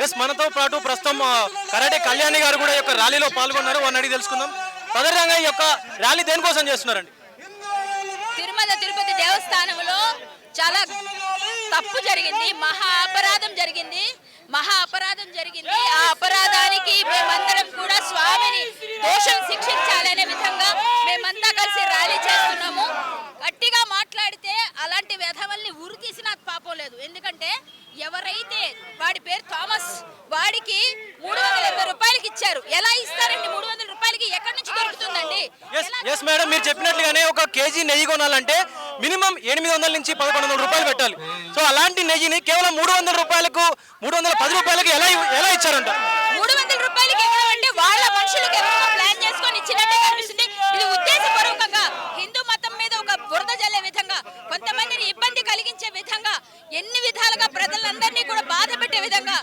Yes మనతో పాటు ప్రస్తుతం కరాటే కళ్యాణి గారు కూడా ఈ యొక్క ర్యాలీలో పాల్గొన్నారు. వారిని అడిగి తెలుసుకుందాం. ప్రధానంగా ఈ యొక్క ర్యాలీ దేనికోసం చేస్తున్నారండి? తిరుమల తిరుపతి దేవస్థానంలో చాలా తప్పు జరిగింది, మహా అపరాధం జరిగింది. ఆ అపరాధానికి మేమందరం కూడా స్వామిని దోషం శిక్షించాలనే విధంగా మేమంతా కలిసి ర్యాలీ చేస్తున్నాము. గట్టిగా మాట్లాడితే అలాంటి వ్యధవల్ని ఉరి తీసినా పాపం లేదు. ఎందుకంటే ఎవరైతే వాడి పేరు థామస్, వాడికి 350 రూపాయలకి ఇచ్చారు. ఎలా ఇస్తారండి 300 రూపాయలకి? ఎక్కడి నుంచి దొరుకుతుందండి? ఎస్ మేడం, మీరు చెప్పినట్లుగానే ఒక కేజీ నెయ్యి కొనాలంటే మినిమం 800 నుంచి 1100 రూపాయలు పెట్టాలి. సో అలాంటి నెయ్యిని కేవలం 300 రూపాయలకు 310 రూపాయలకు ఎలా ఇచ్చారంట? 300 రూపాయలకి అంటే వాళ్ళ మనుషులకు ఎవరో ప్లాన్ చేసుకొని ఇచ్చినట్టే కనిపిస్తుంది. ఇది ఉద్దేశపూర్వకంగా హిందూ మతం మీద ఒక బురద జల్లే విధంగా, కొంతమందిని ఇబ్బంది కలిగించే విధంగా, ఎన్ని విధాలుగా ప్రజలందరినీ కూడా బాధ పెట్టే విధంగా